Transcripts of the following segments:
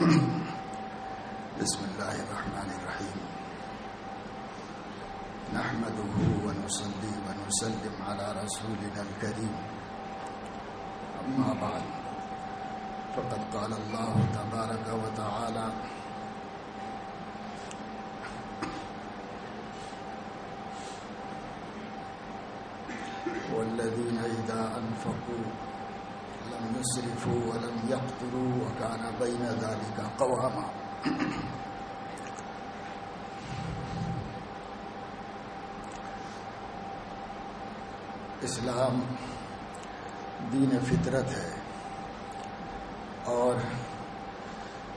بسم اللہ الرحمن الرحیم نحمده ونصلي ونسلم على رسولنا الكريم اما بعد فقد قال الله تبارك وتعالى والذين إذا أنفقوا لم يسرفوا ولم يقتروا وكان بين ذلك قواما. اسلام دین فطرت ہے اور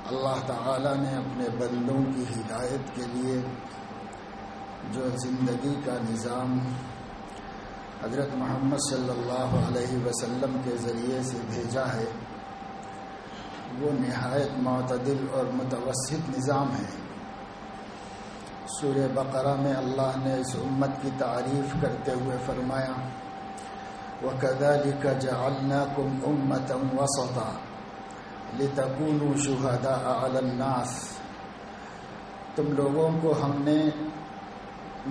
اللہ تعالی نے اپنے بندوں کی ہدایت کے لیے جو زندگی کا نظام حضرت محمد صلی اللہ علیہ وسلم کے ذریعے سے بھیجا ہے وہ نہایت معتدل اور متوسط نظام ہے. سورہ بقرہ میں اللہ نے اس امت کی تعریف کرتے ہوئے فرمایا وَكَذَلِكَ جَعَلْنَاكُمْ أُمَّةً وَسَطًا لِتَكُونُوا شُهَدَاءَ عَلَى النَّاسِ. تم لوگوں کو ہم نے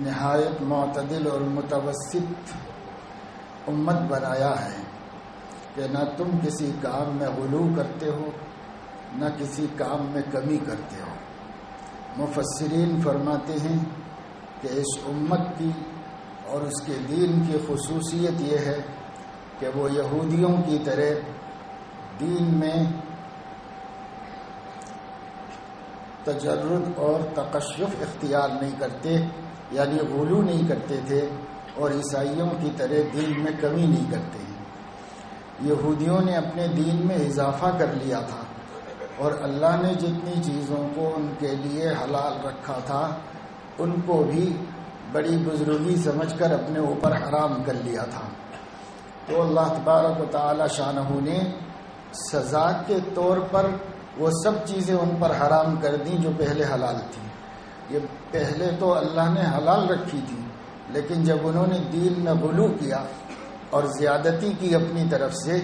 نہایت معتدل اور متوسط امت بنایا ہے کہ نہ تم کسی کام میں غلو کرتے ہو نہ کسی کام میں کمی کرتے ہو. مفسرین فرماتے ہیں کہ اس امت کی اور اس کے دین کی خصوصیت یہ ہے کہ وہ یہودیوں کی طرح دین میں تجرد اور تقشف اختیار نہیں کرتے یعنی غلو نہیں کرتے تھے اور عیسائیوں کی طرح دین میں کمی نہیں کرتے ہیں. یہودیوں نے اپنے دین میں اضافہ کر لیا تھا اور اللہ نے جتنی چیزوں کو ان کے لیے حلال رکھا تھا ان کو بھی بڑی بزرگی سمجھ کر اپنے اوپر حرام کر لیا تھا. تو اللہ تبارک و تعالی شانہ نے سزا کے طور پر وہ سب چیزیں ان پر حرام کر دیں جو پہلے حلال تھیں. یہ پہلے تو اللہ نے حلال رکھی تھی لیکن جب انہوں نے دین میں غلو کیا اور زیادتی کی اپنی طرف سے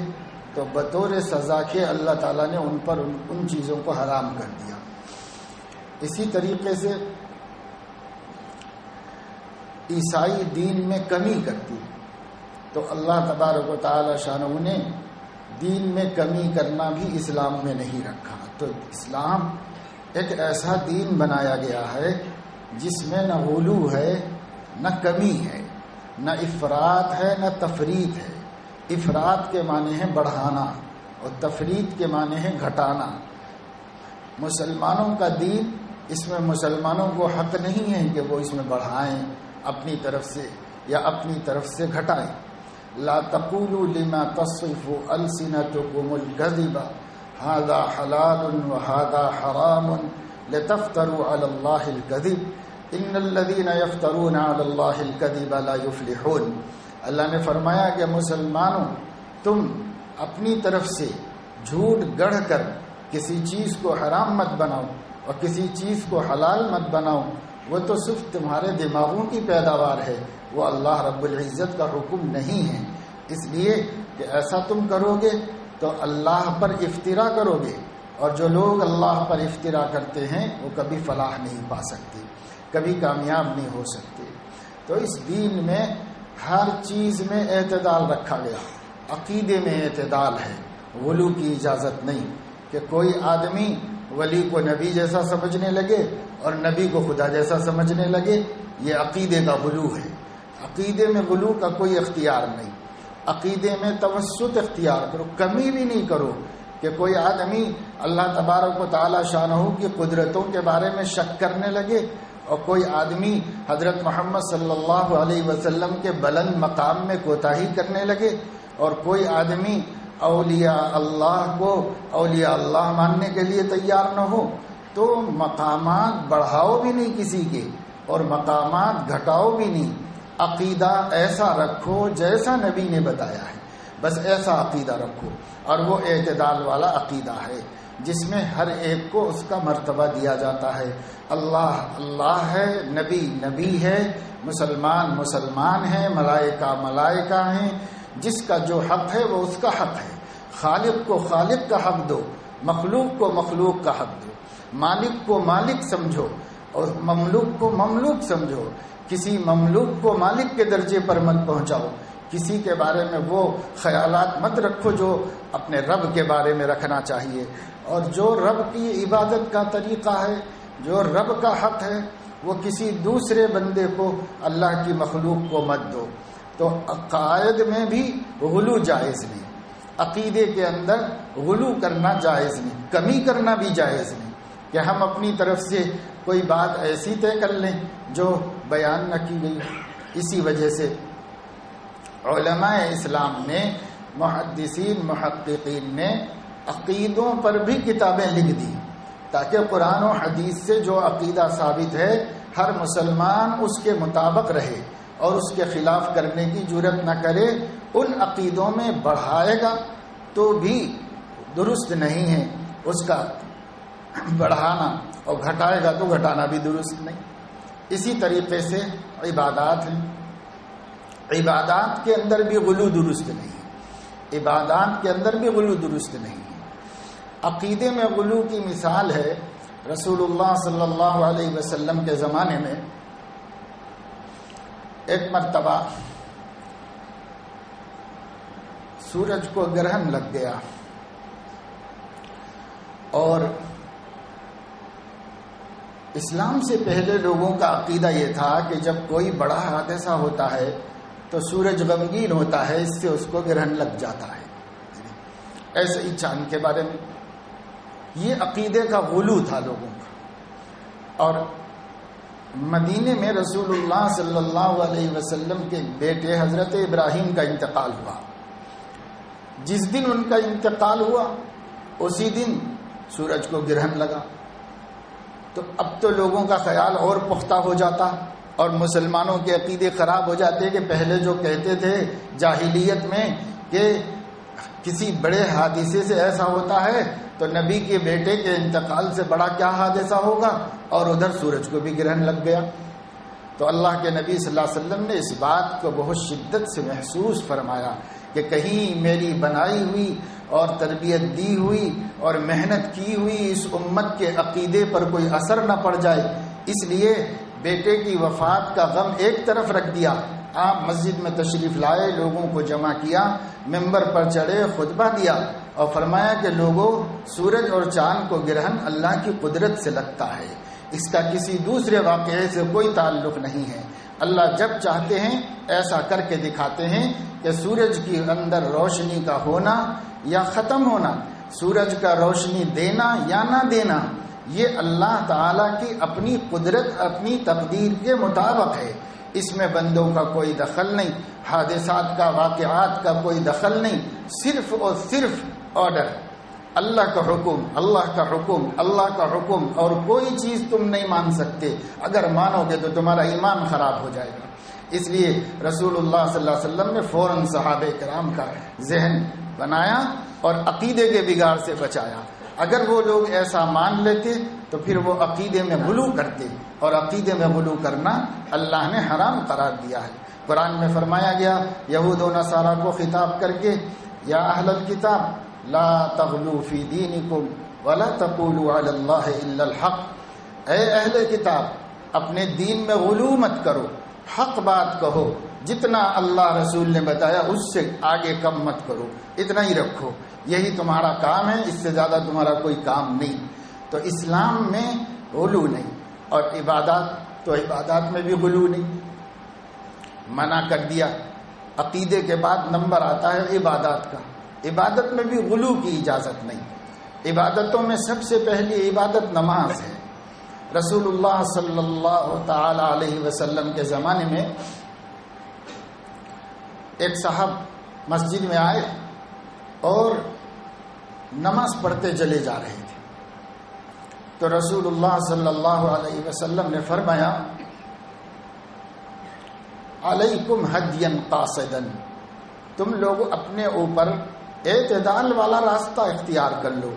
تو بطور سزا کے اللہ تعالیٰ نے ان پر ان چیزوں کو حرام کر دیا. اسی طریقے سے عیسائی دین میں کمی کرتی تو اللہ تبارک و تعالی شانہ نے دین میں کمی کرنا بھی اسلام میں نہیں رکھا. تو اسلام ایک ایسا دین بنایا گیا ہے جس میں نہ غلو ہے نہ کمی ہے نہ افراط ہے نہ تفریط ہے. افراط کے معنی ہے بڑھانا اور تفریط کے معنی ہے گھٹانا. مسلمانوں کا دین اس میں مسلمانوں کو حق نہیں ہے کہ وہ اس میں بڑھائیں اپنی طرف سے یا اپنی طرف سے گھٹائیں. لا تقولوا لما تصف ألسنتكم الكذب هذا حلال وهذا حرام لتفتروا على الله الكذب ان الذين يفترون على الله الكذب لا يفلحون. اللہ نے فرمایا کہ مسلمانوں تم اپنی طرف سے جھوٹ گڑھ کر کسی چیز کو حرام مت بناؤ اور کسی چیز کو حلال مت بناؤ. وہ تو صرف تمہارے دماغوں کی پیداوار ہے وہ اللہ رب العزت کا حکم نہیں ہے. اس لیے کہ ایسا تم کرو گے تو اللہ پر افطرا کرو گے اور جو لوگ اللہ پر افطرا کرتے ہیں وہ کبھی فلاح نہیں پا سکتے کبھی کامیاب نہیں ہو سکتے. تو اس دین میں ہر چیز میں اعتدال رکھا گیا. عقیدے میں اعتدال ہے. غلو کی اجازت نہیں کہ کوئی آدمی ولی کو نبی جیسا سمجھنے لگے اور نبی کو خدا جیسا سمجھنے لگے. یہ عقیدے کا غلو ہے. عقیدے میں غلو کا کوئی اختیار نہیں. عقیدے میں توسط اختیار کرو کمی بھی نہیں کرو کہ کوئی آدمی اللہ تبارک و تعالی شانہ کی قدرتوں کے بارے میں شک کرنے لگے اور کوئی آدمی حضرت محمد صلی اللہ علیہ وسلم کے بلند مقام میں کوتاہی کرنے لگے اور کوئی آدمی اولیاء اللہ کو اولیاء اللہ ماننے کے لیے تیار نہ ہو. تو مقامات بڑھاؤ بھی نہیں کسی کے اور مقامات گھٹاؤ بھی نہیں. عقیدہ ایسا رکھو جیسا نبی نے بتایا ہے بس ایسا عقیدہ رکھو اور وہ اعتدال والا عقیدہ ہے جس میں ہر ایک کو اس کا مرتبہ دیا جاتا ہے. اللہ اللہ ہے, نبی نبی ہے, مسلمان مسلمان ہیں, ملائکہ ملائکہ ہیں. جس کا جو حق ہے وہ اس کا حق ہے. خالق کو خالق کا حق دو مخلوق کو مخلوق کا حق دو، مالک کو مالک سمجھو اور مملوک کو مملوک سمجھو، کسی مملوک کو مالک کے درجے پر مت پہنچاؤ، کسی کے بارے میں وہ خیالات مت رکھو جو اپنے رب کے بارے میں رکھنا چاہیے، اور جو رب کی عبادت کا طریقہ ہے، جو رب کا حق ہے، وہ کسی دوسرے بندے کو، اللہ کی مخلوق کو مت دو۔ تو عقائد میں بھی غلو جائز نہیں، عقیدے کے اندر غلو کرنا جائز نہیں، کمی کرنا بھی جائز نہیں کہ ہم اپنی طرف سے کوئی بات ایسی طے کر لیں جو بیان نہ کی گئی۔ اسی وجہ سے علماء اسلام نے، محدثین محققین نے عقیدوں پر بھی کتابیں لکھ دی تاکہ قرآن و حدیث سے جو عقیدہ ثابت ہے ہر مسلمان اس کے مطابق رہے اور اس کے خلاف کرنے کی جرات نہ کرے۔ ان عقیدوں میں بڑھائے گا تو بھی درست نہیں ہے اس کا بڑھانا، اور گھٹائے گا تو گھٹانا بھی درست نہیں۔ اسی طریقے سے عبادات ہیں، عبادات کے اندر بھی غلو درست نہیں ہے، عبادات کے اندر بھی غلو درست نہیں ہے۔ عقیدے میں غلو کی مثال ہے، رسول اللہ صلی اللہ علیہ وسلم کے زمانے میں ایک مرتبہ سورج کو گرہن لگ گیا، اور اسلام سے پہلے لوگوں کا عقیدہ یہ تھا کہ جب کوئی بڑا حادثہ ہوتا ہے تو سورج غمگین ہوتا ہے، اس سے اس کو گرہن لگ جاتا ہے۔ ایسے ہی چاند کے بارے میں یہ عقیدے کا غلو تھا لوگوں کا۔ اور مدینے میں رسول اللہ صلی اللہ علیہ وسلم کے بیٹے حضرت ابراہیم کا انتقال ہوا۔ جس دن ان کا انتقال ہوا اسی دن سورج کو گرہن لگا، تو اب تو لوگوں کا خیال اور پختہ ہو جاتا اور مسلمانوں کے عقیدے خراب ہو جاتے کہ پہلے جو کہتے تھے جاہلیت میں کہ کسی بڑے حادثے سے ایسا ہوتا ہے تو نبی کے بیٹے کے انتقال سے بڑا کیا حادثہ ہوگا، اور ادھر سورج کو بھی گرہن لگ گیا۔ تو اللہ کے نبی صلی اللہ علیہ وسلم نے اس بات کو بہت شدت سے محسوس فرمایا کہ کہیں میری بنائی ہوئی اور تربیت دی ہوئی اور محنت کی ہوئی اس امت کے عقیدے پر کوئی اثر نہ پڑ جائے، اس لیے بیٹے کی وفات کا غم ایک طرف رکھ دیا، آپ مسجد میں تشریف لائے، لوگوں کو جمع کیا، ممبر پر چڑھے، خطبہ دیا اور فرمایا کہ لوگوں، سورج اور چاند کو گرہن اللہ کی قدرت سے لگتا ہے، اس کا کسی دوسرے واقعے سے کوئی تعلق نہیں ہے۔ اللہ جب چاہتے ہیں ایسا کر کے دکھاتے ہیں کہ سورج کے اندر روشنی کا ہونا یا ختم ہونا، سورج کا روشنی دینا یا نہ دینا، یہ اللہ تعالیٰ کی اپنی قدرت، اپنی تقدیر کے مطابق ہے، اس میں بندوں کا کوئی دخل نہیں، حادثات کا، واقعات کا کوئی دخل نہیں، صرف اور صرف آرڈر، اللہ کا حکم، اللہ کا حکم، اللہ کا حکم، اور کوئی چیز تم نہیں مان سکتے، اگر مانو گے تو تمہارا ایمان خراب ہو جائے گا۔ اس لیے رسول اللہ صلی اللہ علیہ وسلم نے فوراً صحابہ کرام کا ذہن بنایا اور عقیدے کے بگاڑ سے بچایا۔ اگر وہ لوگ ایسا مان لیتے تو پھر وہ عقیدے میں غلو کرتے، اور عقیدے میں غلو کرنا اللہ نے حرام قرار دیا ہے۔ قرآن میں فرمایا گیا یہود و نصارہ کو خطاب کر کے، یا اہل الکتاب لا تغلوا فی دینکم ولا تقولوا علی اللہ الا الحق، اے اہل کتاب اپنے دین میں غلو مت کرو، حق بات کہو، جتنا اللہ رسول نے بتایا اس سے آگے کم مت کرو، اتنا ہی رکھو، یہی تمہارا کام ہے، اس سے زیادہ تمہارا کوئی کام نہیں۔ تو اسلام میں غلو نہیں، اور عبادات میں بھی غلو نہیں، منع کر دیا۔ عقیدے کے بعد نمبر آتا ہے عبادات کا، عبادت میں بھی غلو کی اجازت نہیں۔ عبادتوں میں سب سے پہلی عبادت نماز ہے۔ رسول اللہ صلی اللہ تعالی علیہ وسلم کے زمانے میں ایک صاحب مسجد میں آئے اور نماز پڑھتے چلے جا رہے تھے، تو رسول اللہ صلی اللہ علیہ وسلم نے فرمایا علیکم ہدین قاصدن، تم لوگ اپنے اوپر اعتدال والا راستہ اختیار کر لو،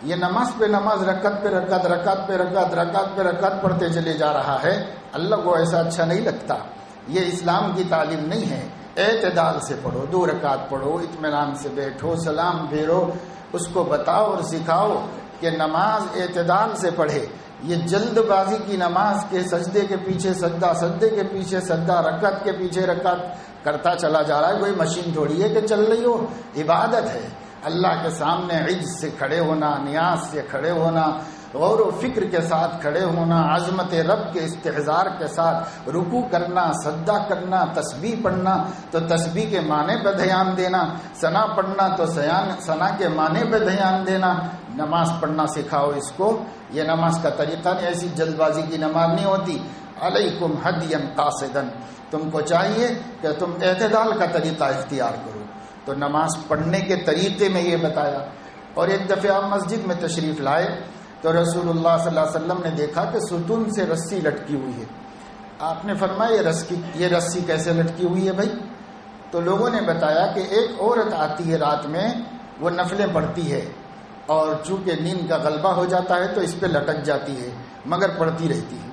یہ نماز پہ نماز، رکعت پہ رکعت، رکعت پہ رکعت، رکعت پہ رکعت پڑھتے چلے جا رہا ہے، اللہ کو ایسا اچھا نہیں لگتا، یہ اسلام کی تعلیم نہیں ہے۔ اعتدال سے پڑھو، 2 رکعت پڑھو، اطمینان سے بیٹھو، سلام پھیرو، اس کو بتاؤ اور سکھاؤ کہ نماز اعتدال سے پڑھے. یہ جلد بازی کی نماز کے سجدے کے پیچھے سجدہ، سجدے کے پیچھے سجدہ، رکعت کے پیچھے رکعت کرتا چلا جا رہا ہے. کوئی مشین تھوڑی ہے کہ چل رہی ہو. عبادت ہے اللہ کے سامنے عجز سے کھڑے ہونا، نیاز سے کھڑے ہونا، غور و فکر کے ساتھ کھڑے ہونا، عظمت رب کے استحضار کے ساتھ رکوع کرنا، سجدہ کرنا، تسبیح پڑھنا تو تسبیح کے معنی پہ دھیان دینا، ثنا پڑھنا تو ثنا کے معنی پہ دھیان دینا. نماز پڑھنا سکھاؤ اس کو. یہ نماز کا طریقہ نہیں، ایسی جلد بازی کی نماز نہیں ہوتی. علیکم ہدیا قاصدا، تم کو چاہیے کہ تم اعتدال کا طریقہ اختیار کرو. تو نماز پڑھنے کے طریقے میں یہ بتایا. اور ایک دفعہ آپ مسجد میں تشریف لائے تو رسول اللہ صلی اللہ علیہ وسلم نے دیکھا کہ ستون سے رسی لٹکی ہوئی ہے. آپ نے فرمایا یہ رسی کیسے لٹکی ہوئی ہے بھائی؟ تو لوگوں نے بتایا کہ ایک عورت آتی ہے رات میں، وہ نفلیں پڑھتی ہے اور چونکہ نیند کا غلبہ ہو جاتا ہے تو اس پہ لٹک جاتی ہے مگر پڑھتی رہتی ہے.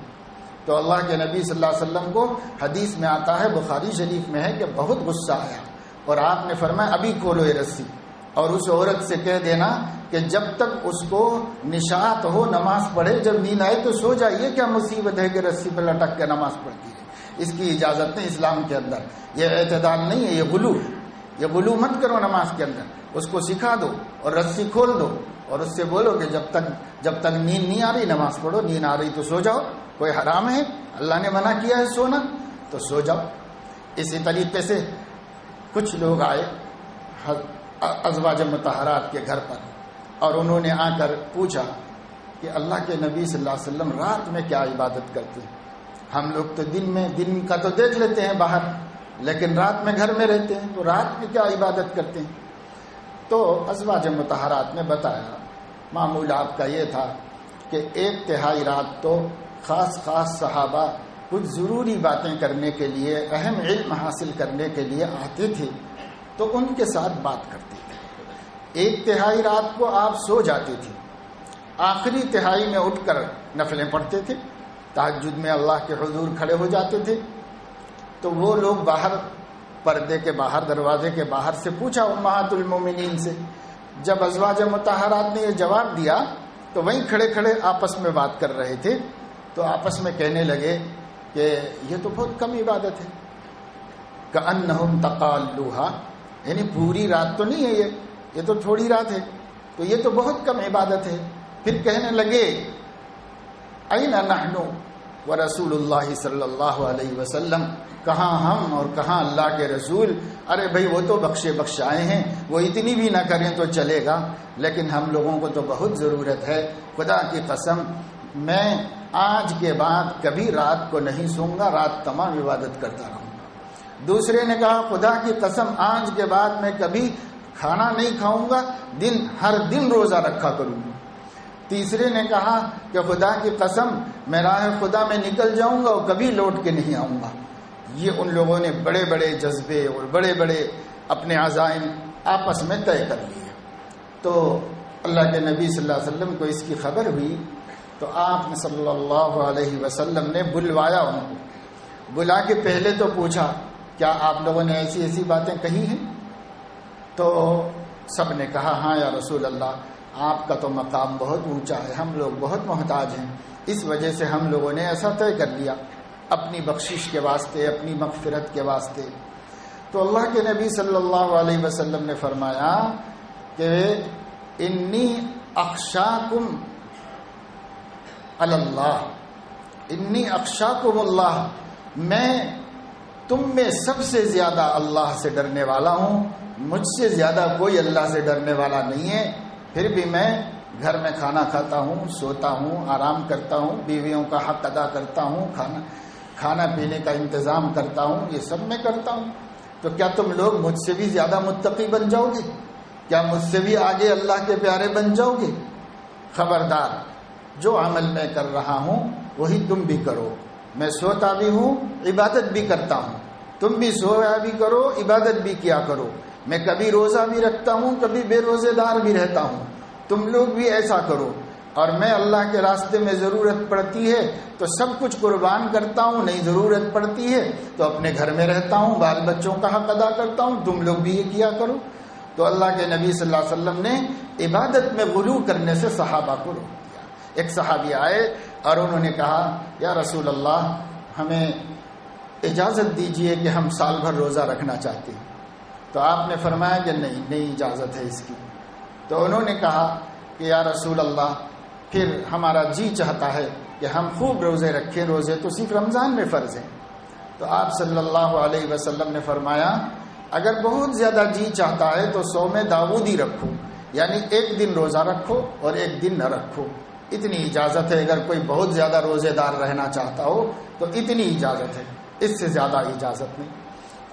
تو اللہ کے نبی صلی اللہ علیہ وسلم کو حدیث میں آتا ہے، بخاری شریف میں ہے، کہ بہت غصہ آیا اور آپ نے فرمایا ابھی کھولو یہ رسی اور اس عورت سے کہہ دینا کہ جب تک اس کو نشاط ہو نماز پڑھے، جب نیند آئے تو سو جائیے. کیا مصیبت ہے کہ رسی پہ لٹک کے نماز پڑھتی ہے؟ اس کی اجازت نہیں اسلام کے اندر. یہ اعتدال نہیں ہے، یہ غلو مت کرو نماز کے اندر. اس کو سکھا دو اور رسی کھول دو اور اس سے بولو کہ جب تک نیند نہیں آ رہی نماز پڑھو، نیند آ رہی تو سو جاؤ. کوئی حرام ہے؟ اللہ نے منع کیا ہے سونا، تو سو جاؤ. اسی طریقے سے کچھ لوگ آئے ازواج مطہرات کے گھر پر اور انہوں نے آ کر پوچھا کہ اللہ کے نبی صلی اللہ علیہ وسلم رات میں کیا عبادت کرتے ہیں؟ ہم لوگ تو دن کا تو دیکھ لیتے ہیں باہر، لیکن رات میں گھر میں رہتے ہیں، تو رات میں کیا عبادت کرتے ہیں؟ تو ازواج مطہرات نے بتایا معمول آپ کا یہ تھا کہ 1/3 رات تو خاص صحابہ کچھ ضروری باتیں کرنے کے لیے، اہم علم حاصل کرنے کے لیے آتے تھے تو ان کے ساتھ بات کرتے تھے. 1/3 رات کو آپ سو جاتے تھے، آخری تہائی میں اٹھ کر نفلیں پڑھتے تھے، تہجد میں اللہ کے حضور کھڑے ہو جاتے تھے. تو وہ لوگ باہر پردے کے باہر، دروازے کے باہر سے پوچھا امہات المومنین سے. جب ازواج مطہرات نے یہ جواب دیا تو وہیں کھڑے کھڑے آپس میں بات کر رہے تھے. تو آپس میں کہنے لگے کہ یہ تو بہت کم عبادت ہے. کأنہم تقالوہا، یعنی پوری رات تو نہیں ہے، یہ تو تھوڑی رات ہے، تو یہ تو بہت کم عبادت ہے. پھر کہنے لگے این نحن ورسول اللہ صلی اللہ علیہ وسلم، کہاں ہم اور کہاں اللہ کے رسول؟ ارے بھائی وہ تو بخشائے ہیں، وہ اتنی بھی نہ کریں تو چلے گا، لیکن ہم لوگوں کو تو بہت ضرورت ہے. خدا کی قسم میں آج کے بعد کبھی رات کو نہیں سوں گا، رات تمام عبادت کرتا رہوں گا. دوسرے نے کہا خدا کی قسم آج کے بعد میں کبھی کھانا نہیں کھاؤں گا، ہر دن روزہ رکھا کروں گا. تیسرے نے کہا کہ خدا کی قسم میں راہ خدا میں نکل جاؤں گا اور کبھی لوٹ کے نہیں آؤں گا. یہ ان لوگوں نے بڑے بڑے جذبے اور بڑے بڑے اپنے عزائم آپس میں طے کر لیے. تو اللہ کے نبی صلی اللہ علیہ وسلم کو اس کی خبر ہوئی تو آپ نے صلی اللہ علیہ وسلم نے بلوایا. ان کو بلا کے پہلے تو پوچھا کیا آپ لوگوں نے ایسی ایسی باتیں کہی ہیں؟ تو سب نے کہا ہاں یا رسول اللہ، آپ کا تو مقام بہت اونچا ہے، ہم لوگ بہت محتاج ہیں، اس وجہ سے ہم لوگوں نے ایسا طے کر لیا اپنی بخشش کے واسطے، اپنی مغفرت کے واسطے. تو اللہ کے نبی صلی اللہ علیہ وسلم نے فرمایا کہ انی اخشاکم اللہ، انی اخشاکم اللہ، میں تم میں سب سے زیادہ اللہ سے ڈرنے والا ہوں، مجھ سے زیادہ کوئی اللہ سے ڈرنے والا نہیں ہے. پھر بھی میں گھر میں کھانا کھاتا ہوں، سوتا ہوں، آرام کرتا ہوں، بیویوں کا حق ادا کرتا ہوں، کھانا پینے کا انتظام کرتا ہوں، یہ سب میں کرتا ہوں. تو کیا تم لوگ مجھ سے بھی زیادہ متقی بن جاؤ گے؟ کیا مجھ سے بھی آگے اللہ کے پیارے بن جاؤ گے؟ خبردار، جو عمل میں کر رہا ہوں وہی تم بھی کرو. میں سوتا بھی ہوں، عبادت بھی کرتا ہوں، تم بھی سویا بھی کرو، عبادت بھی کیا کرو. میں کبھی روزہ بھی رکھتا ہوں، کبھی بے روزے دار بھی رہتا ہوں، تم لوگ بھی ایسا کرو. اور میں اللہ کے راستے میں ضرورت پڑتی ہے تو سب کچھ قربان کرتا ہوں، نہیں ضرورت پڑتی ہے تو اپنے گھر میں رہتا ہوں، بال بچوں کا حق ادا کرتا ہوں، تم لوگ بھی یہ کیا کرو. تو اللہ کے نبی صلی اللہ علیہ وسلم نے عبادت میں غلو کرنے سے صحابہ کو روک دیا۔ ایک صحابی آئے اور انہوں نے کہا یا رسول اللہ ہمیں اجازت دیجئے کہ ہم سال بھر روزہ رکھنا چاہتے ہیں۔ تو آپ نے فرمایا کہ نہیں اجازت ہے اس کی۔ تو انہوں نے کہا کہ یا رسول اللہ پھر ہمارا جی چاہتا ہے کہ ہم خوب روزے رکھیں، روزے تو صرف رمضان میں فرض ہیں۔ تو آپ صلی اللہ علیہ وسلم نے فرمایا اگر بہت زیادہ جی چاہتا ہے تو صوم داؤدی رکھو، یعنی ایک دن روزہ رکھو اور ایک دن نہ رکھو، اتنی اجازت ہے۔ اگر کوئی بہت زیادہ روزے دار رہنا چاہتا ہو تو اتنی اجازت ہے، اس سے زیادہ اجازت نہیں۔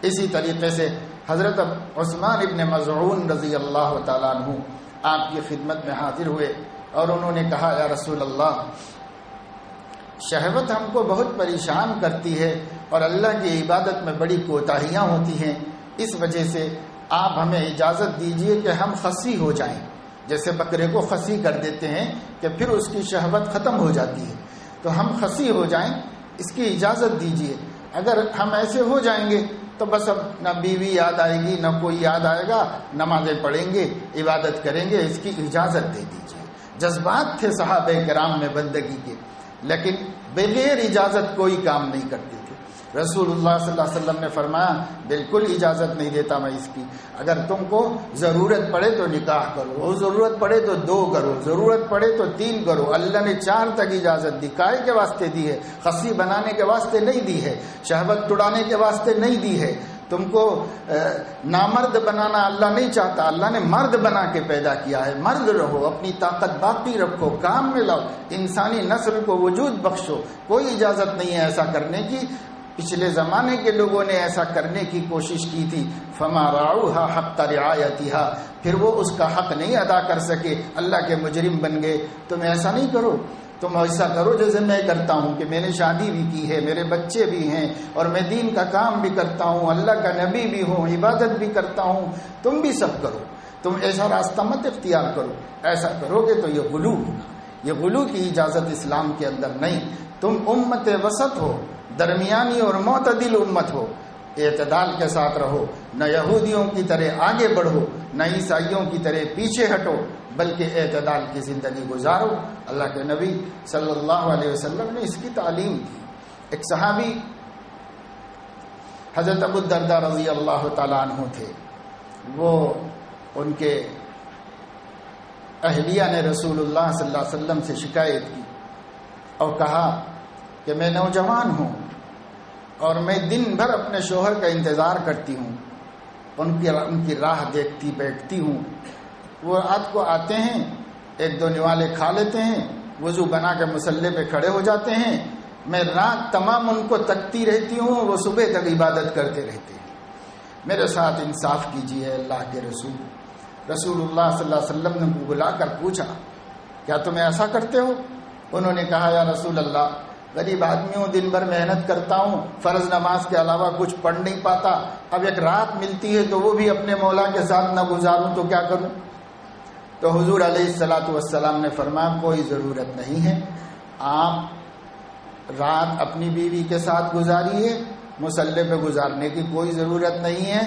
اسی طریقے سے حضرت عثمان ابن مظعون رضی اللہ تعالیٰ عنہ آپ کی خدمت میں حاضر ہوئے اور انہوں نے کہا یا رسول اللہ شہوت ہم کو بہت پریشان کرتی ہے اور اللہ کی عبادت میں بڑی کوتاہیاں ہوتی ہیں، اس وجہ سے آپ ہمیں اجازت دیجئے کہ ہم خصی ہو جائیں، جیسے بکرے کو خصی کر دیتے ہیں کہ پھر اس کی شہوت ختم ہو جاتی ہے، تو ہم خصی ہو جائیں، اس کی اجازت دیجئے۔ اگر ہم ایسے ہو جائیں گے تو بس اب نہ بیوی یاد آئے گی نہ کوئی یاد آئے گا، نمازیں پڑھیں گے، عبادت کریں گے، اس کی اجازت دے دیجئے۔ جذبات تھے صحابہ کرام میں بندگی کے، لیکن بغیر اجازت کوئی کام نہیں کرتے تھے۔ رسول اللہ صلی اللہ علیہ وسلم نے فرمایا بالکل اجازت نہیں دیتا میں اس کی، اگر تم کو ضرورت پڑے تو نکاح کرو، ضرورت پڑے تو 2 کرو، ضرورت پڑے تو 3 کرو۔ اللہ نے 4 تک اجازت دی، کائے کے واسطے دی ہے، خصی بنانے کے واسطے نہیں دی ہے، شہوت توڑانے کے واسطے نہیں دی ہے۔ تم کو نامرد بنانا اللہ نہیں چاہتا، اللہ نے مرد بنا کے پیدا کیا ہے۔ مرد رہو، اپنی طاقت باقی رکھو، کام میں لاؤ، انسانی نسل کو وجود بخشو۔ کوئی اجازت نہیں ہے ایسا کرنے کی۔ پچھلے زمانے کے لوگوں نے ایسا کرنے کی کوشش کی تھی، فما رعوها حق رعایتها، پھر وہ اس کا حق نہیں ادا کر سکے، اللہ کے مجرم بن گئے۔ تم ایسا نہیں کرو، تم ایسا کرو جیسے میں کرتا ہوں کہ میں نے شادی بھی کی ہے، میرے بچے بھی ہیں اور میں دین کا کام بھی کرتا ہوں، اللہ کا نبی بھی ہوں، عبادت بھی کرتا ہوں، تم بھی سب کرو۔ تم ایسا راستہ مت اختیار کرو، ایسا کرو گے تو یہ غلو ہوگا۔ یہ غلو کی اجازت اسلام کے اندر نہیں۔ تم امت وسط ہو، درمیانی اور معتدل امت ہو، اعتدال کے ساتھ رہو، نہ یہودیوں کی طرح آگے بڑھو نہ عیسائیوں کی طرح پیچھے ہٹو، بلکہ اعتدال کی زندگی گزارو۔ اللہ کے نبی صلی اللہ علیہ وسلم نے اس کی تعلیم دی۔ ایک صحابی حضرت ابو الدرداء رضی اللہ تعالیٰ عنہ تھے، وہ ان کے اہلیہ نے رسول اللہ صلی اللہ علیہ وسلم سے شکایت کی اور کہا کہ میں نوجوان ہوں اور میں دن بھر اپنے شوہر کا انتظار کرتی ہوں، ان کی راہ دیکھتی بیٹھتی ہوں۔ وہ رات کو آتے ہیں، 1-2 نوالے کھا لیتے ہیں، وضو بنا کے مصلی پہ کھڑے ہو جاتے ہیں، میں رات تمام ان کو تکتی رہتی ہوں، وہ صبح تک عبادت کرتے رہتے ہیں۔ میرے ساتھ انصاف کیجیے اللہ کے رسول۔ رسول اللہ صلی اللہ علیہ وسلم نے بلا کر پوچھا کیا تم ایسا کرتے ہو؟ انہوں نے کہا یا رسول اللہ غریب آدمی ہوں، دن بھر محنت کرتا ہوں، فرض نماز کے علاوہ کچھ پڑھ نہیں پاتا، اب ایک رات ملتی ہے تو وہ بھی اپنے مولا کے ساتھ نہ گزاروں تو کیا کروں؟ تو حضور علیہ الصلوۃ والسلام نے فرمایا کوئی ضرورت نہیں ہے، آپ رات اپنی بیوی کے ساتھ گزاریے، مصلی پہ گزارنے کی کوئی ضرورت نہیں ہے،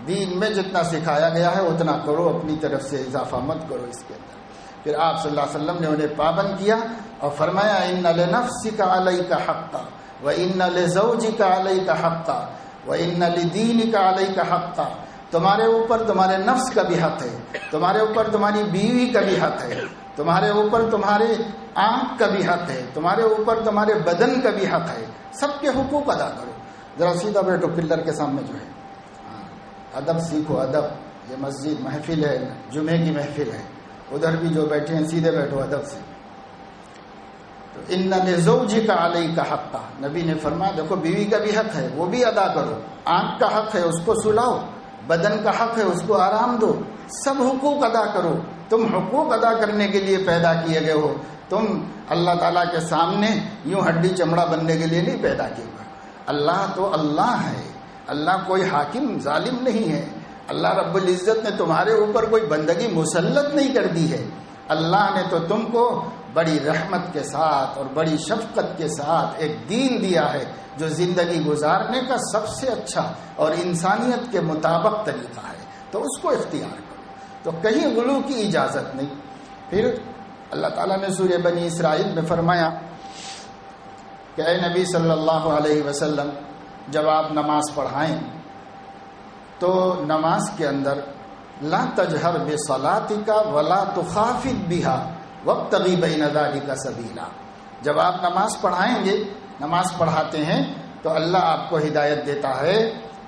دین میں جتنا سکھایا گیا ہے اتنا کرو، اپنی طرف سے اضافہ مت کرو اس کے اندر۔ پھر آپ صلی اللہ علیہ وسلم نے انہیں پابند کیا اور فرمایا ان لنفسک علیک حقا وان لزوجک علیک حقا وان لدینک علیک حقا، تمہارے اوپر تمہارے نفس کا بھی حق ہے، تمہارے اوپر تمہاری بیوی کا بھی حق ہے، تمہارے اوپر تمہارے آنکھ کا بھی حق ہے، تمہارے اوپر تمہارے بدن کا بھی حق ہے، سب کے حقوق ادا کرو۔ ذرا سیدھا بیٹھو پلر کے سامنے جو ہے، ادب سیکھو، ادب۔ یہ مسجد محفل ہے، جمعے کی محفل ہے، ادھر بھی جو بیٹھے ہیں سیدھے بیٹھو ادب سے۔ تو ان لزوجک علیک حقا، نبی نے فرمایا دیکھو بیوی کا بھی حق ہے، وہ بھی ادا کرو، آنکھ کا حق ہے اس کو سلاؤ، بدن کا حق ہے اس کو آرام دو، سب حقوق ادا کرو۔ تم حقوق ادا کرنے کے لیے پیدا کیے گئے ہو، تم اللہ تعالیٰ کے سامنے یوں ہڈی چمڑا بننے کے لیے نہیں پیدا کیے گئے۔ اللہ تو اللہ ہے، اللہ کوئی حاکم ظالم نہیں ہے، اللہ رب العزت نے تمہارے اوپر کوئی بندگی مسلط نہیں کر دی ہے، اللہ نے تو تم کو بڑی رحمت کے ساتھ اور بڑی شفقت کے ساتھ ایک دین دیا ہے جو زندگی گزارنے کا سب سے اچھا اور انسانیت کے مطابق طریقہ ہے، تو اس کو اختیار کرو۔ تو کہیں غلو کی اجازت نہیں۔ پھر اللہ تعالیٰ نے سورہ بنی اسرائیل میں فرمایا کہ اے نبی صلی اللہ علیہ وسلم جب آپ نماز پڑھائیں تو نماز کے اندر لا تجہر بصلاتک ولا تخافت بها وابتغ بین ذلک سبیلا، جب آپ نماز پڑھائیں گے، نماز پڑھاتے ہیں تو اللہ آپ کو ہدایت دیتا ہے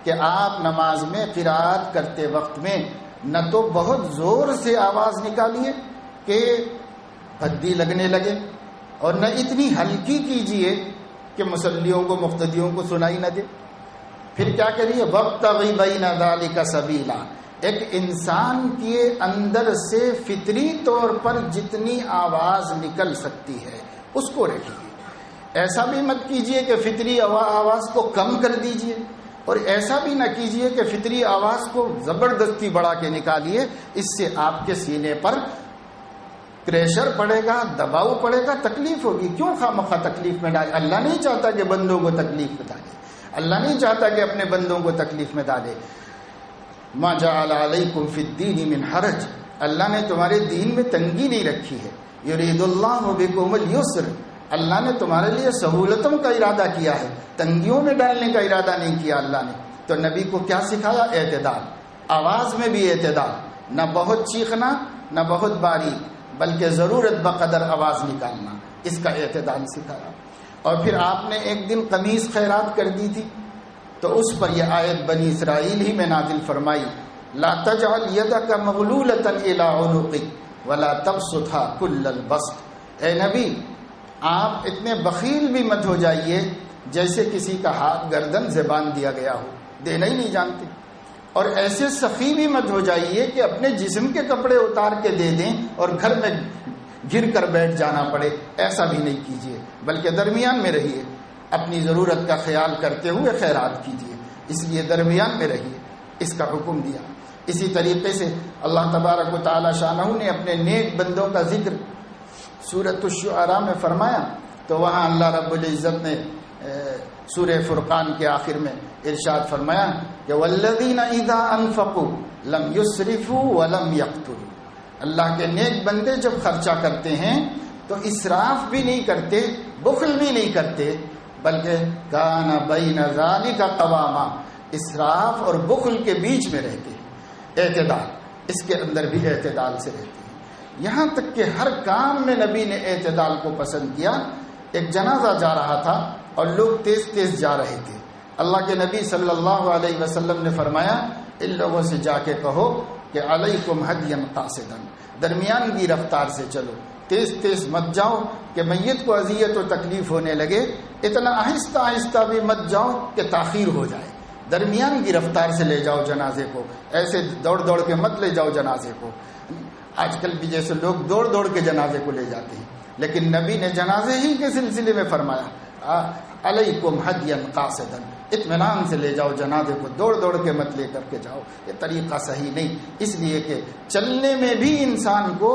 کہ آپ نماز میں قرات کرتے وقت میں نہ تو بہت زور سے آواز نکالیے کہ بھدی لگنے لگے، اور نہ اتنی ہلکی کیجیے کہ مصلیوں کو مقتدیوں کو سنائی نہ دے۔ پھر کیا کریے؟ وابتغ بین ذلک سبیلا، ایک انسان کے اندر سے فطری طور پر جتنی آواز نکل سکتی ہے اس کو رکھیے، ایسا بھی مت کیجیے کہ فطری آواز کو کم کر دیجیے، اور ایسا بھی نہ کیجیے کہ فطری آواز کو زبردستی بڑھا کے نکالیے، اس سے آپ کے سینے پر پریشر پڑے گا، دباؤ پڑے گا، تکلیف ہوگی۔ کیوں خواہ تکلیف میں ڈالے؟ اللہ نہیں چاہتا کہ بندوں کو تکلیف میں ڈالے، اللہ نہیں چاہتا کہ اپنے بندوں کو تکلیف میں ڈالے۔ ما جعل علیکم فی الدین من حرج، اللہ نے تمہارے دین میں تنگی نہیں رکھی ہے۔ یرید اللہ بکم اليسر، اللہ نے تمہارے لیے سہولتوں کا ارادہ کیا ہے، تنگیوں میں ڈالنے کا ارادہ نہیں کیا اللہ نے۔ تو نبی کو کیا سکھایا؟ اعتدال، آواز میں بھی اعتدال، نہ بہت چیخنا نہ بہت باریک، بلکہ ضرورت بقدر آواز نکالنا، اس کا اعتدال سکھایا۔ اور پھر آپ نے ایک دن قمیص خیرات کر دی تھی تو اس پر یہ آیت بنی اسرائیل ہی میں نازل فرمائی، لا تجعل یدک مغلولۃ الی عنقک ولا تبسطها کل البسط، اے نبی آپ اتنے بخیل بھی مت ہو جائیے جیسے کسی کا ہاتھ گردن سے باندھ دیا گیا ہو، دینا ہی نہیں جانتے، اور ایسے سخی بھی مت ہو جائیے کہ اپنے جسم کے کپڑے اتار کے دے دیں اور گھر میں گر کر بیٹھ جانا پڑے، ایسا بھی نہیں کیجیے، بلکہ درمیان میں رہیے، اپنی ضرورت کا خیال کرتے ہوئے خیرات کیجیے، اس لیے درمیان میں رہیے، اس کا حکم دیا۔ اسی طریقے سے اللہ تبارک و تعالی شانہ نے اپنے نیک بندوں کا ذکر سورۃ الشعراء میں فرمایا، تو وہاں اللہ رب العزت نے سورہ فرقان کے آخر میں ارشاد فرمایا کہ والذین اذا انفقوا لم یسرفوا ولم یقتروا، اللہ کے نیک بندے جب خرچہ کرتے ہیں تو اسراف بھی نہیں کرتے، بخل بھی نہیں کرتے، بلکہ کان بین ذالک قواما، اسراف اور بخل کے بیچ میں رہتے ہیں، اعتدال، اس کے اندر بھی اعتدال سے رہتے ہیں۔ یہاں تک کہ ہر کام میں نبی نے اعتدال کو پسند کیا۔ ایک جنازہ جا رہا تھا اور لوگ تیز تیز جا رہے تھے، اللہ کے نبی صلی اللہ علیہ وسلم نے فرمایا ان لوگوں سے جا کے کہو کہ علیکم ہدیا قاصدا، درمیان کی رفتار سے چلو، تیز تیز مت جاؤ کہ میت کو اذیت و تکلیف ہونے لگے، اتنا آہستہ آہستہ بھی مت جاؤ کہ تاخیر ہو جائے، درمیان کی رفتار سے لے جاؤ جنازے کو، ایسے دوڑ دوڑ کے مت لے جاؤ جنازے کو۔ آج کل بھی جیسے لوگ دوڑ دوڑ کے جنازے کو لے جاتے ہیں، لیکن نبی نے جنازے ہی کے سلسلے میں فرمایا علیکم ہدیا قاصدا، اطمینان سے لے جاؤ جنازے کو، دوڑ دوڑ کے مت لے کر کے جاؤ، یہ طریقہ صحیح نہیں۔ اس لیے کہ چلنے میں بھی انسان کو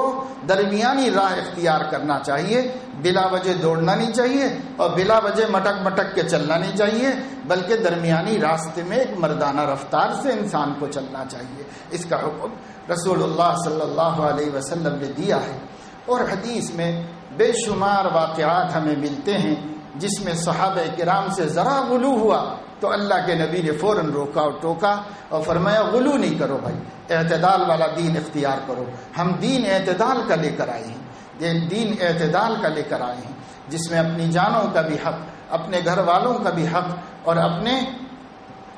درمیانی راہ اختیار کرنا چاہیے، بلا وجہ دوڑنا نہیں چاہیے اور بلا وجہ مٹک مٹک کے چلنا نہیں چاہیے، بلکہ درمیانی راستے میں ایک مردانہ رفتار سے انسان کو چلنا چاہیے۔ اس کا حکم رسول اللہ صلی اللہ علیہ وسلم نے دیا ہے، اور حدیث میں بے شمار واقعات ہمیں ملتے ہیں جس میں صحابہ کرام سے ذرا غلو ہوا تو اللہ کے نبی نے فوراً روکا اور ٹوکا اور فرمایا غلو نہیں کرو بھائی، اعتدال والا دین اختیار کرو۔ ہم دین اعتدال کا لے کر آئے ہیں، دین اعتدال کا لے کر آئے ہیں، جس میں اپنی جانوں کا بھی حق، اپنے گھر والوں کا بھی حق، اور اپنے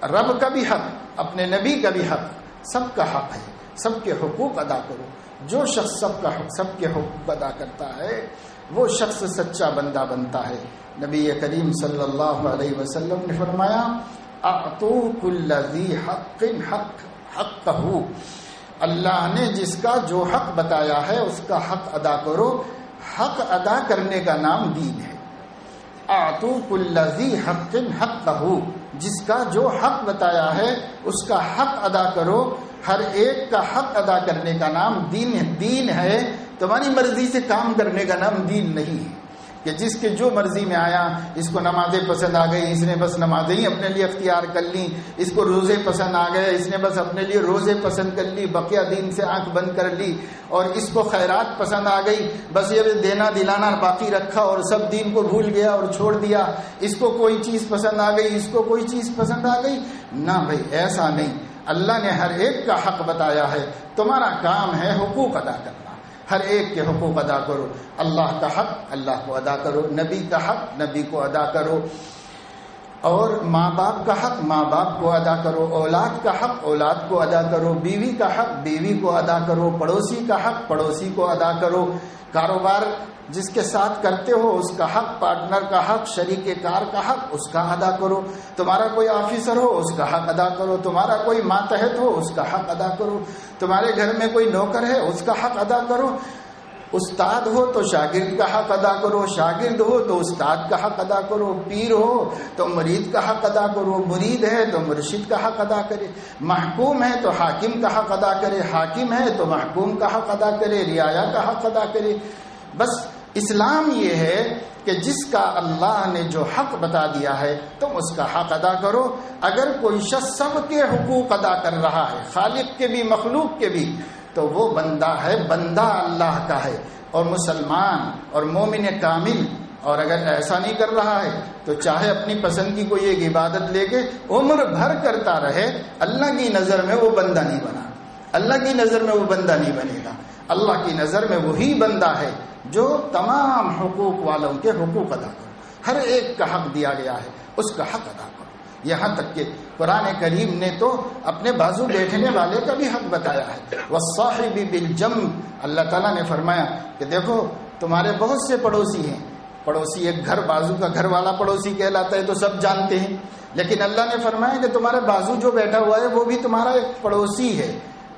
رب کا بھی حق، اپنے نبی کا بھی حق، سب کا حق ہے، سب کے حقوق ادا کرو۔ جو شخص سب کے حقوق ادا کرتا ہے وہ شخص سچا بندہ بنتا ہے۔ نبی کریم صلی اللہ علیہ وسلم نے فرمایا اعطوا کل ذی حق حقہ، اللہ نے جس کا جو حق بتایا ہے اس کا حق ادا کرو، حق ادا کرنے کا نام دین ہے۔ اعطوا کل ذی حق حقہ، جس کا جو حق بتایا ہے اس کا حق ادا کرو، ہر ایک کا حق ادا کرنے کا نام دین ہے۔ تمہاری مرضی سے کام کرنے کا نام دین نہیں ہے، کہ جس کے جو مرضی میں آیا، اس کو نمازیں پسند آ گئی، اس نے بس نمازیں ہی اپنے لیے اختیار کر لی، اس کو روزے پسند آ گئے، اس نے بس اپنے لیے روزے پسند کر لی، بقیہ دین سے آنکھ بند کر لی، اور اس کو خیرات پسند آ گئی، بس یہ دینا دلانا باقی رکھا اور سب دین کو بھول گیا اور چھوڑ دیا، اس کو کوئی چیز پسند آ گئی، اس کو کوئی چیز پسند آ گئی۔ نہ بھائی، ایسا نہیں، اللہ نے ہر ایک کا حق بتایا ہے، تمہارا کام ہے حقوق ادا کرنا، ہر ایک کے حقوق ادا کرو، اللہ کا حق اللہ کو ادا کرو، نبی کا حق نبی کو ادا کرو، اور ماں باپ کا حق ماں باپ کو ادا کرو، اولاد کا حق اولاد کو ادا کرو، بیوی کا حق بیوی کو ادا کرو، پڑوسی کا حق پڑوسی کو ادا کرو، کاروبار جس کے ساتھ کرتے ہو اس کا حق، پارٹنر کا حق، شریک کار کا حق اس کا ادا کرو، تمہارا کوئی آفیسر ہو اس کا حق ادا کرو، تمہارا کوئی ماتحت ہو اس کا حق ادا کرو، تمہارے گھر میں کوئی نوکر ہے اس کا حق ادا کرو، استاد ہو تو شاگرد کا حق ادا کرو، شاگرد ہو تو استاد کا حق ادا کرو، پیر ہو تو مرید کا حق ادا کرو، مرید ہے تو مرشد کا حق ادا کرے، محکوم ہے تو حاکم کا حق ادا کرے، حاکم ہے تو محکوم کا حق ادا کرے، رعایا کا حق ادا کرے۔ بس اسلام یہ ہے کہ جس کا اللہ نے جو حق بتا دیا ہے تم اس کا حق ادا کرو۔ اگر کوئی شخص سب کے حقوق ادا کر رہا ہے، خالق کے بھی مخلوق کے بھی، تو وہ بندہ ہے، بندہ اللہ کا ہے اور مسلمان اور مومن کامل۔ اور اگر ایسا نہیں کر رہا ہے تو چاہے اپنی پسند کی کوئی ایک عبادت لے کے عمر بھر کرتا رہے، اللہ کی نظر میں وہ بندہ نہیں بنا، اللہ کی نظر میں وہ بندہ نہیں بنے گا۔ اللہ کی نظر میں وہی بندہ ہے جو تمام حقوق والوں کے حقوق ادا کرو، ہر ایک کا حق دیا گیا ہے اس کا حق ادا کرو۔ یہاں تک کہ قرآن کریم نے تو اپنے بازو بیٹھنے والے کا بھی حق بتایا ہے، والصاحب بالجنب۔ اللہ تعالیٰ نے فرمایا کہ دیکھو تمہارے بہت سے پڑوسی ہیں، پڑوسی ایک گھر بازو کا گھر والا پڑوسی کہلاتا ہے تو سب جانتے ہیں، لیکن اللہ نے فرمایا کہ تمہارے بازو جو بیٹھا ہوا ہے وہ بھی تمہارا ایک پڑوسی ہے،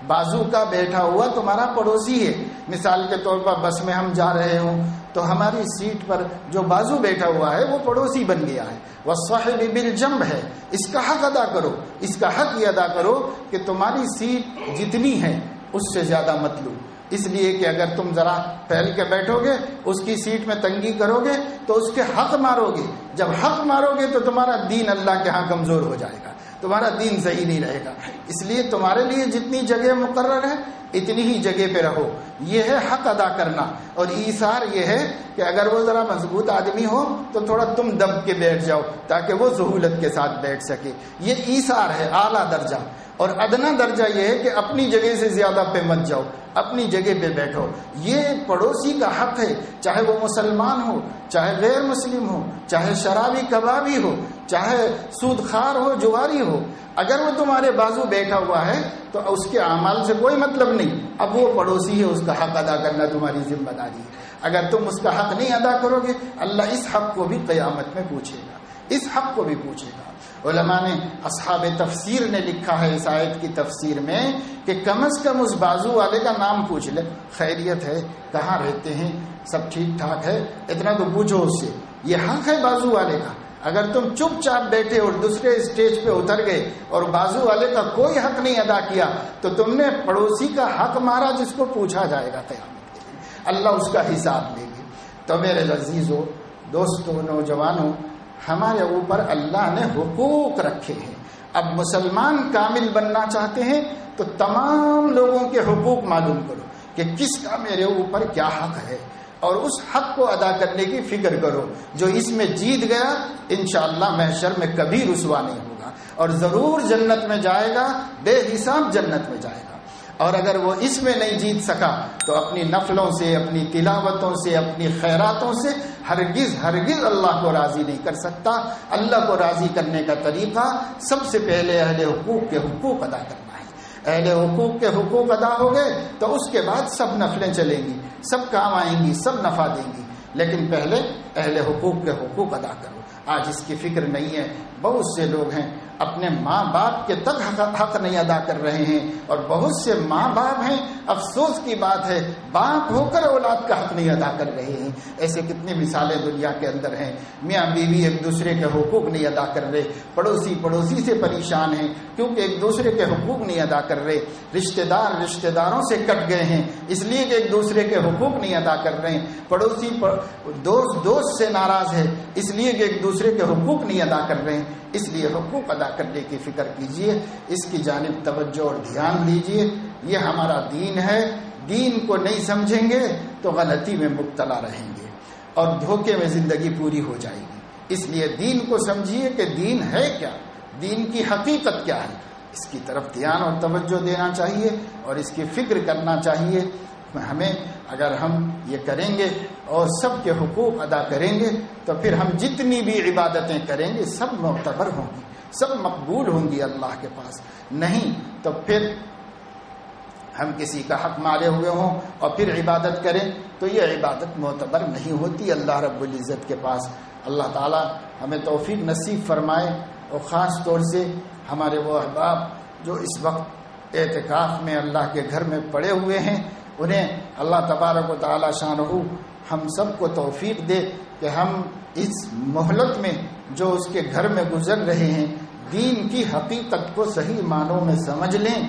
بازو کا بیٹھا ہوا تمہارا پڑوسی ہے۔ مثال کے طور پر بس میں ہم جا رہے ہوں تو ہماری سیٹ پر جو بازو بیٹھا ہوا ہے وہ پڑوسی بن گیا ہے، والصاحب بالجنب ہے، اس کا حق ادا کرو، اس کا حق یہ ادا کرو کہ تمہاری سیٹ جتنی ہے اس سے زیادہ مت لو، اس لیے کہ اگر تم ذرا پھیل کے بیٹھو گے اس کی سیٹ میں تنگی کرو گے تو اس کے حق مارو گے، جب حق مارو گے تو تمہارا دین اللہ کے ہاں کمزور ہو جائے گا، تمہارا دین صحیح نہیں رہے گا۔ اس لیے تمہارے لیے جتنی جگہ مقرر ہے اتنی ہی جگہ پہ رہو، یہ ہے حق ادا کرنا۔ اور ایثار یہ ہے کہ اگر وہ ذرا مضبوط آدمی ہو تو تھوڑا تم دب کے بیٹھ جاؤ تاکہ وہ سہولت کے ساتھ بیٹھ سکے، یہ ایثار ہے اعلیٰ درجہ۔ اور ادنا درجہ یہ ہے کہ اپنی جگہ سے زیادہ پہ مت جاؤ، اپنی جگہ پہ بیٹھو۔ یہ پڑوسی کا حق ہے، چاہے وہ مسلمان ہو، چاہے غیر مسلم ہو، چاہے شرابی کبابی ہو، چاہے سود خار ہو، جواری ہو، اگر وہ تمہارے بازو بیٹھا ہوا ہے تو اس کے اعمال سے کوئی مطلب نہیں، اب وہ پڑوسی ہے، اس کا حق ادا کرنا تمہاری ذمہ داری ہے۔ اگر تم اس کا حق نہیں ادا کرو گے اللہ اس حق کو بھی قیامت میں پوچھے گا، اس حق کو بھی پوچھے گا۔ علماء نے، اصحاب تفسیر نے لکھا ہے اس آیت کی تفسیر میں کہ کم از کم اس بازو والے کا نام پوچھ لے، خیریت ہے، کہاں رہتے ہیں، سب ٹھیک ٹھاک ہے، اتنا تو پوچھو اس سے، یہ حق ہے بازو والے کا۔ اگر تم چپ چاپ بیٹھے اور دوسرے اسٹیج پہ اتر گئے اور بازو والے کا کوئی حق نہیں ادا کیا تو تم نے پڑوسی کا حق مارا جس کو پوچھا جائے گا قیامت کے دن، اللہ اس کا حساب لے گے۔ تو میرے عزیزو، دوستو، نوجوانوں، ہمارے اوپر اللہ نے حقوق رکھے ہیں۔ اب مسلمان کامل بننا چاہتے ہیں تو تمام لوگوں کے حقوق معلوم کرو کہ کس کا میرے اوپر کیا حق ہے، اور اس حق کو ادا کرنے کی فکر کرو۔ جو اس میں جیت گیا انشاءاللہ محشر میں کبھی رسوا نہیں ہوگا اور ضرور جنت میں جائے گا، بے حساب جنت میں جائے گا۔ اور اگر وہ اس میں نہیں جیت سکا تو اپنی نفلوں سے، اپنی تلاوتوں سے، اپنی خیراتوں سے ہرگز ہرگز اللہ کو راضی نہیں کر سکتا۔ اللہ کو راضی کرنے کا طریقہ سب سے پہلے اہل حقوق کے حقوق ادا کرنا ہے۔ اہل حقوق کے حقوق ادا ہو گئے تو اس کے بعد سب نفلیں چلیں گی، سب کام آئیں گی، سب نفع دیں گی، لیکن پہلے اہل حقوق کے حقوق ادا کرو۔ آج اس کی فکر نہیں ہے، بہت سے لوگ ہیں اپنے ماں باپ کے تک حق نہیں ادا کر رہے ہیں، اور بہت سے ماں باپ ہیں، افسوس کی بات ہے، باپ ہو کر اولاد کا حق نہیں ادا کر رہے ہیں۔ ایسے کتنی مثالیں دنیا کے اندر ہیں، میاں بیوی ایک دوسرے کے حقوق نہیں ادا کر رہے، پڑوسی سے پریشان ہیں کیونکہ ایک دوسرے کے حقوق نہیں ادا کر رہے، رشتہ داروں سے کٹ گئے ہیں اس لیے کہ ایک دوسرے کے حقوق نہیں ادا کر رہے ہیں، دوست دوست سے ناراض ہے اس لیے کہ ایک دوسرے کے حقوق نہیں ادا کر رہے ہیں، اس لیے حقوق ادا کرنے کی فکر کیجئے، اس کی جانب توجہ اور دھیان دیجئے۔ یہ ہمارا دین ہے، دین کو نہیں سمجھیں گے تو غلطی میں مبتلا رہیں گے اور دھوکے میں زندگی پوری ہو جائے گی۔ اس لیے دین کو سمجھیے کہ دین ہے کیا، دین کی حقیقت کیا ہے، اس کی طرف دھیان اور توجہ دینا چاہیے اور اس کی فکر کرنا چاہیے۔ ہمیں اگر ہم یہ کریں گے اور سب کے حقوق ادا کریں گے تو پھر ہم جتنی بھی عبادتیں کریں گے سب معتبر ہوں گی، سب مقبول ہوں گی اللہ کے پاس۔ نہیں تو پھر ہم کسی کا حق مارے ہوئے ہوں اور پھر عبادت کریں تو یہ عبادت معتبر نہیں ہوتی اللہ رب العزت کے پاس۔ اللہ تعالی ہمیں توفیق نصیب فرمائے، اور خاص طور سے ہمارے وہ احباب جو اس وقت اعتکاف میں اللہ کے گھر میں پڑے ہوئے ہیں، انہیں اللہ تبارک و تعالی شانہ ہم سب کو توفیق دے کہ ہم اس مہلت میں جو اس کے گھر میں گزر رہے ہیں دین کی حقیقت کو صحیح معنوں میں سمجھ لیں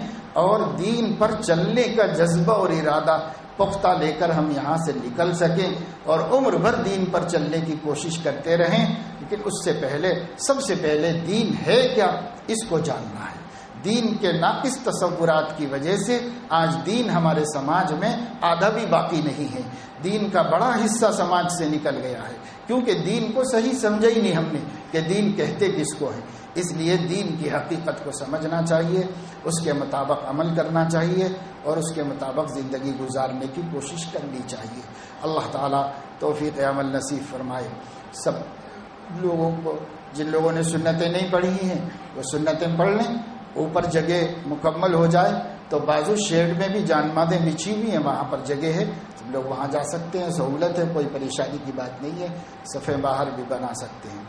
اور دین پر چلنے کا جذبہ اور ارادہ پختہ لے کر ہم یہاں سے نکل سکیں اور عمر بھر دین پر چلنے کی کوشش کرتے رہیں۔ لیکن اس سے پہلے سب سے پہلے دین ہے کیا، اس کو جاننا ہے۔ دین کے ناقص تصورات کی وجہ سے آج دین ہمارے سماج میں آدھا بھی باقی نہیں ہے، دین کا بڑا حصہ سماج سے نکل گیا ہے، کیونکہ دین کو صحیح سمجھا ہی نہیں ہم نے کہ دین کہتے کس کو ہے۔ اس لیے دین کی حقیقت کو سمجھنا چاہیے، اس کے مطابق عمل کرنا چاہیے اور اس کے مطابق زندگی گزارنے کی کوشش کرنی چاہیے۔ اللہ تعالیٰ توفیق عمل نصیب فرمائے۔ سب لوگوں کو، جن لوگوں نے سنتیں نہیں پڑھی ہیں وہ سنتیں پڑھ لیں، اوپر جگہ مکمل ہو جائے تو بازو شیڈ میں بھی جانمازیں بچھی ہوئی ہیں، وہاں پر جگہ ہے، سب لوگ وہاں جا سکتے ہیں، سہولت ہے، کوئی پریشانی کی بات نہیں ہے، صفیں باہر بھی بنا سکتے ہیں۔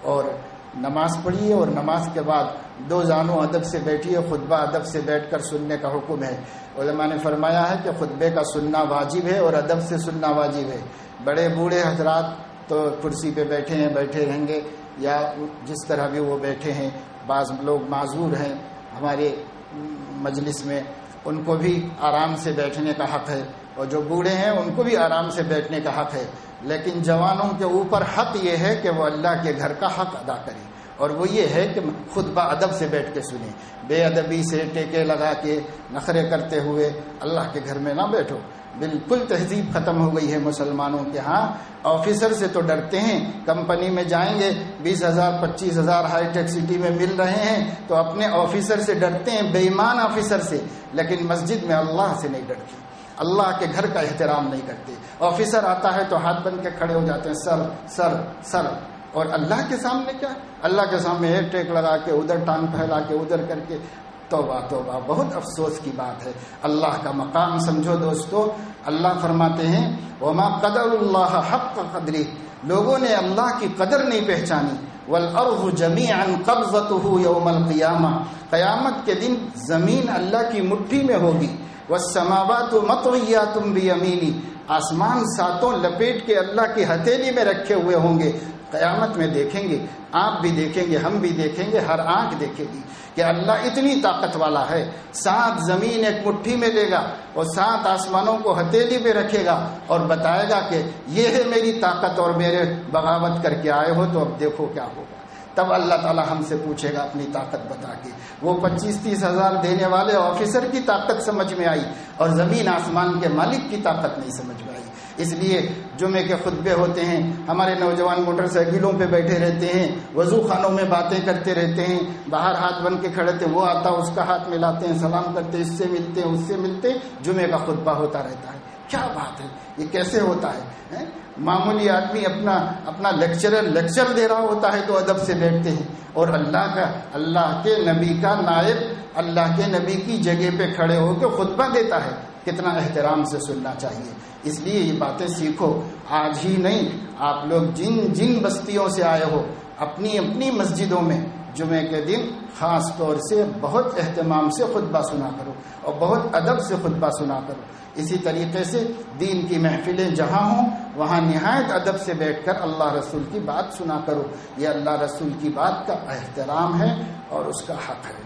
اور نماز پڑھیے اور نماز کے بعد دو زانوں ادب سے بیٹھیے، خطبہ ادب سے بیٹھ کر سننے کا حکم ہے۔ علماء نے فرمایا ہے کہ خطبے کا سننا واجب ہے اور ادب سے سننا واجب ہے۔ بڑے بوڑھے حضرات تو کرسی پہ بیٹھے ہیں، بیٹھے رہیں گے یا جس طرح بھی وہ بیٹھے ہیں، بعض لوگ معذور ہیں ہمارے مجلس میں، ان کو بھی آرام سے بیٹھنے کا حق ہے، اور جو بوڑھے ہیں ان کو بھی آرام سے بیٹھنے کا حق ہے۔ لیکن جوانوں کے اوپر حق یہ ہے کہ وہ اللہ کے گھر کا حق ادا کریں، اور وہ یہ ہے کہ خطبہ ادب سے بیٹھ کے سنیں، بے ادبی سے ٹیکے لگا کے نخرے کرتے ہوئے اللہ کے گھر میں نہ بیٹھو۔ بالکل تہذیب ختم ہو گئی ہے مسلمانوں کے ہاں۔ آفیسر سے تو ڈرتے ہیں، کمپنی میں جائیں گے 20,000 25,000 ہائی ٹیک سٹی میں مل رہے ہیں تو اپنے آفیسر سے ڈرتے ہیں، بے ایمان آفیسر سے، لیکن مسجد میں اللہ سے نہیں ڈرتے، اللہ کے گھر کا احترام نہیں کرتے۔ آفیسر آتا ہے تو ہاتھ بن کے کھڑے ہو جاتے ہیں، سر سر سر، اور اللہ کے سامنے کیا؟ اللہ کے سامنے ایک ٹیک لگا کے ادھر ٹانگ پھیلا کے ادھر کر کے، توبہ توبہ، بہت افسوس کی بات ہے۔ اللہ کا مقام سمجھو دوستو۔ اللہ فرماتے ہیں وما قدر اللہ حق قدری، لوگوں نے اللہ کی قدر نہیں پہچانی۔ والارض جميعا قبضته یوم القیامہ، قیامت کے دن زمین اللہ کی مٹھی میں ہوگی۔ والسماوات مطویات بیمینی، آسمان ساتوں لپیٹ کے اللہ کی ہتھیلی میں رکھے ہوئے ہوں گے۔ قیامت میں دیکھیں گے، آپ بھی دیکھیں گے، ہم بھی دیکھیں گے، ہر آنکھ دیکھے گی کہ اللہ اتنی طاقت والا ہے، 7 زمین ایک مٹھی میں لے گا اور 7 آسمانوں کو ہتھیلی پہ رکھے گا اور بتائے گا کہ یہ ہے میری طاقت اور میرے بغاوت کر کے آئے ہو تو اب دیکھو کیا ہوگا۔ تب اللہ تعالی ہم سے پوچھے گا اپنی طاقت بتا کے۔ وہ 25-30 ہزار دینے والے آفیسر کی طاقت سمجھ میں آئی اور زمین آسمان کے مالک کی طاقت نہیں سمجھ میں آئی۔ اس لیے جمعے کے خطبے ہوتے ہیں، ہمارے نوجوان موٹر سائیکلوں پہ بیٹھے رہتے ہیں، وضو خانوں میں باتیں کرتے رہتے ہیں، باہر ہاتھ بن کے کھڑے تھے، وہ آتا اس کا ہاتھ ملاتے ہیں، سلام کرتے، اس سے ملتے ہیں، اس سے ملتے، جمعے کا خطبہ ہوتا رہتا ہے۔ کیا بات ہے، یہ کیسے ہوتا ہے؟ معمولی آدمی اپنا لیکچر دے رہا ہوتا ہے تو ادب سے بیٹھتے ہیں، اور اللہ کے نبی کا نائب اللہ کے نبی کی جگہ پہ کھڑے ہو کے خطبہ دیتا ہے، کتنا احترام سے سننا چاہیے۔ اس لیے یہ باتیں سیکھو، آج ہی نہیں، آپ لوگ جن بستیوں سے آئے ہو اپنی اپنی مسجدوں میں جمعے کے دن خاص طور سے بہت اہتمام سے خطبہ سنا کرو اور بہت ادب سے خطبہ سنا کرو۔ اسی طریقے سے دین کی محفلیں جہاں ہوں وہاں نہایت ادب سے بیٹھ کر اللہ رسول کی بات سنا کرو، یہ اللہ رسول کی بات کا احترام ہے اور اس کا حق ہے۔